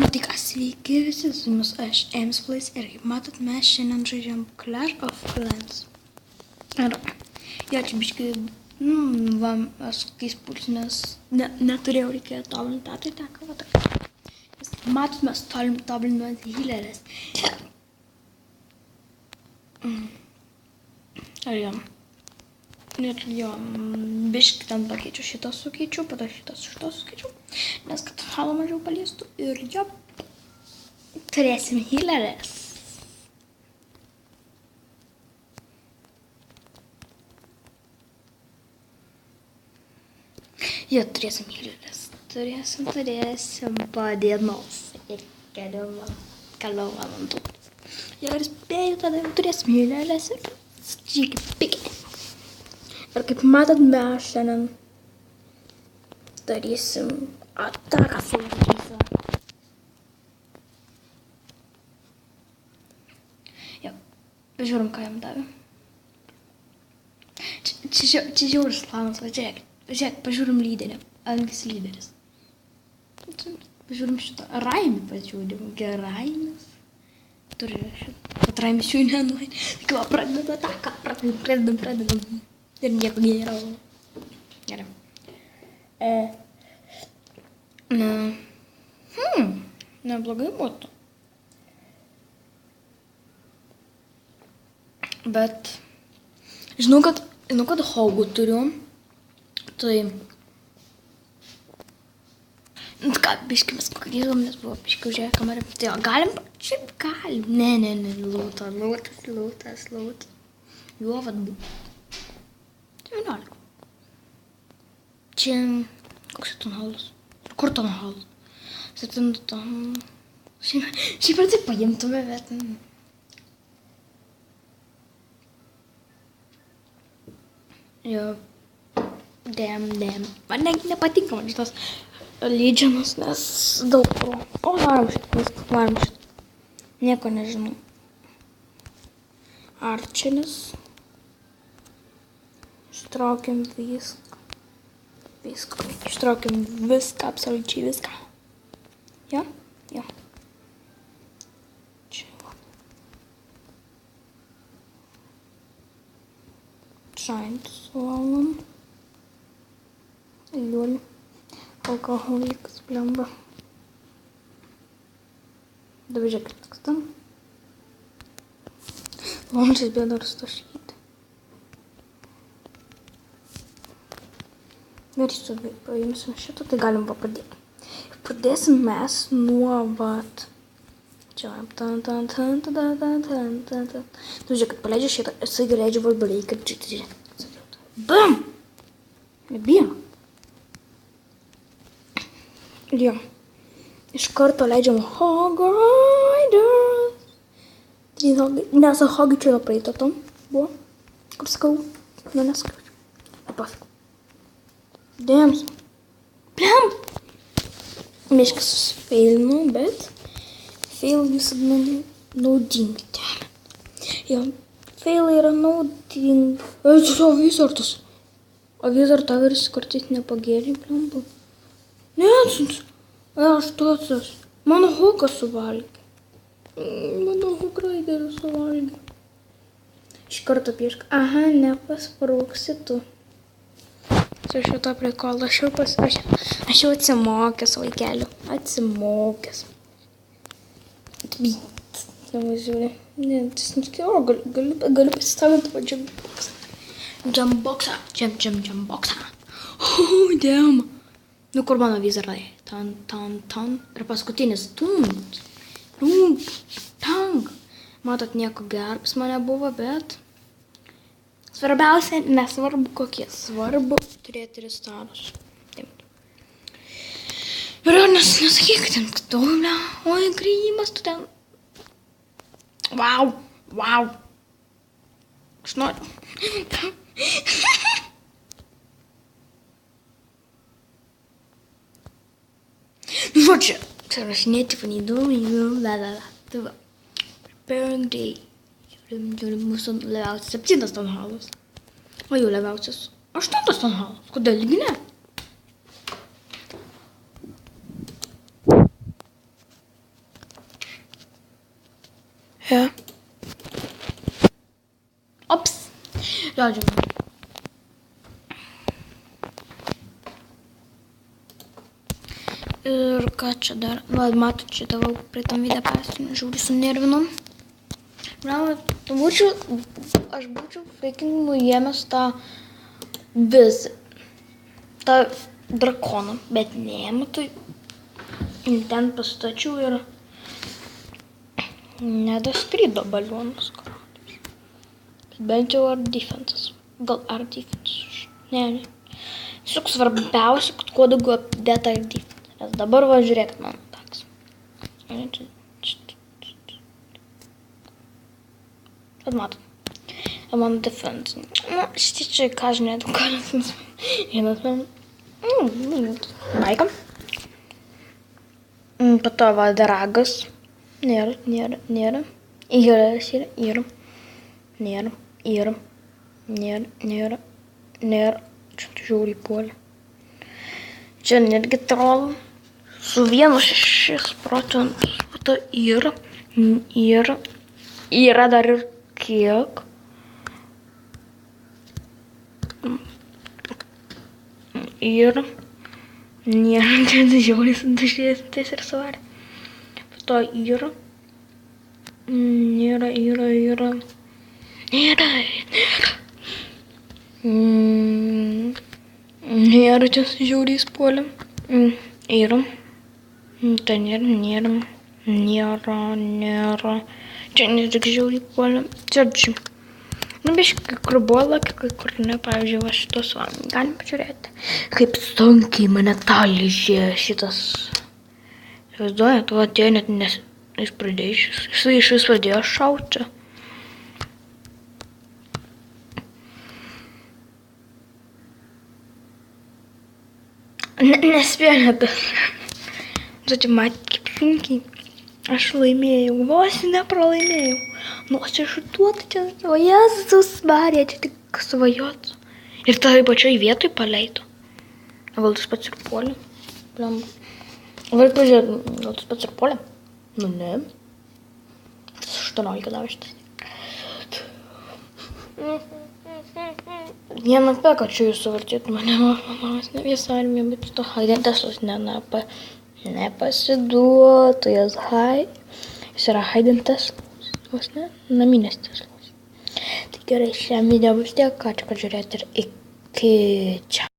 Nu tai ką, sveiki visi, su jumis aš, Emsplis, ir kaip matot, mes šiandien žaidžiam Clash of Clans. Ir jo, čia biškai, va, aš kokiais puls, nes neturėjau, reikėjo tobulinti, tai teko, va, tokia. Matot, mes tobulinant healerės. Ir jo, biškai ten pakeičiu, šitą sukeičiu, pada šitą sukeičiu, nes kad halo mažiau paliestų. Ir jo, turėsim healerės. Jo, turėsim healerės. Turėsim po dienos ir kelių valandų. Jo, ir spėju, tada jau turėsim healerės ir žiūrėkit, pikiai. Ir kaip matot, mes šiandien darysim ataką su Lisa. Jo, pažiūrim, ką jam davė. Čia žiaurus planas, va žiūrėk, pažiūrim lyderį, angis lyderis. Pažiūrim šitą, Raimį pažiūrim, Geraimis. Turi šitą, kad Raimis jų nenuoja. Kai va, pradedam ataką, pradedam. Ir nieko geriau. Gerai. Neblogai būtų. Bet žinau, kad Hogų turiu. Tai ką, biškai mes grįžom, nes buvo biškai užėję kamerą. Tai jo, galim? Šiaip galim. Ne, lūtas. Jo, vat buvo. 19. Čia, koks ton halas? Kur ton halas? 7 ton. Šiaip ar tai paimtume, bet... Jo, damn. Man nepatinka man šitas Legionas, nes daug pro. O, varom šitą. Nieko nežinau. Arčeris. Ištraukiam viską, absoliučiai viską. Jo. Čia. Giant suolom. Liuoli. Alkoholikas, blemba. Dabar žiūrėkit, kas tam. Launčas bėda rastašyti. Darysiu, paimsim šitą, tai galim pradėti. Pradėsim mes nuo, vat. Čia, Nu, žiūrėk, kad paleidžia šitą, jisai leidžia valbaliai, kad žiūrėk. Bam! Nebijam. Jo. Iš karto leidžiam Hogriders. Nes Hogi čia yra praeito tom buvo. Kaip sakau, neskaičiu. Nepasakau. Dėms. Pliam! Miškas susifeilinu, bet fail visada naudingi. Jo, fail yra naudingi. Čia Wizardas. O Wizard Averis kartais nepagėrė, pliamba. Nesins. Aš tuosas. Mano Hogas suvalgė. Mano Hogrideris suvalgė. Iš karto piešk. Aha, nepasprūksi tu. Su šito prikolo aš jau atsimokęs, vaikeliu. Atsimokęs. Nevažiuoju. Ne, tas neskėjo, galiu pasistavyti po jumpboxą. Jumpboxą. Damn. Nu, kur mano Wizardai? Tan. Ir paskutinis. Tang. Matot, nieko gerbs mane buvo, bet... Svarbiausia, nesvarbu kokie. Svarbu turėti restarus. Taip. Ir nesakyk, ten ktolia. Oi, grįjimas tu ten. Wow. Aš noriu. Nu, čia. Rašinėti panįdomu, Tai va. Preparing day. Žiūrim mūsų leviausias 7 ton halas. O jų leviausias 8 ton halas. Kodėl lygi ne? Žodžiu. Ir ką čia dar? Va, matot, čia tavo praeitam video pasakojimą, žiūrį sunervinom. Aš būčiau freaking nuėmęs tą vizą, tą drakoną, bet neėmė, tai ten pastačiau ir nedaskrydo balionas karalius. Bet bent jau ar defensas. Gal ar defensas. Ne. Tiesiog svarbiausia, kad kuo daugiau apdėta ir defensas. Nes dabar va žiūrėkit mano takas. Kad matot. Mano defense. Nu, čia ką žinėtų, ką vienas man. Maika. Po to va dragas. Nėra. Yra. Nėra. Čia žiūri puolį. Čia netgi troll. Su 1,6%. Po to yra. Yra dar ir kiek. Ir nėra, čia žiauriai sudužėsintys ir svarė. Po to yra. Nėra. Nėra, čia žiauriai spuolė. Yra. Tai nėra. Čia netik žiauriai puolė. Čia. Nu, biškai, kai kur buvo laki, kai kur ne, pavyzdžiui, va šitos va. Galim pažiūrėti, kaip sunkiai mane talžė šitas. Įsivaizduojat, va atėjo net jis pradėjo, jis iš vis pradėjo šauti. Nespėjo net. Žodžiu, matė kaip sunkiai. Aš laimėjau, vos nepralaimėjau. Nors čia šituota čia, o Jėzus Marija, čia tik svajot. Ir tai pačioj vietoj paleido. Gal tas pats ir puolė? Gal pažiūrėt, gal tas pats ir puolė? Nu ne. 18 davė šitas. Vieną peką čia jūs suvartėt mane, mamos ne visą armiją, bet to Haidentesus nepasiduotų, jis yra Haidentesus, vos ne, naminės teslos. Tai gerai, šiam video bus tiek, ką čia pažiūrėti ir iki čia.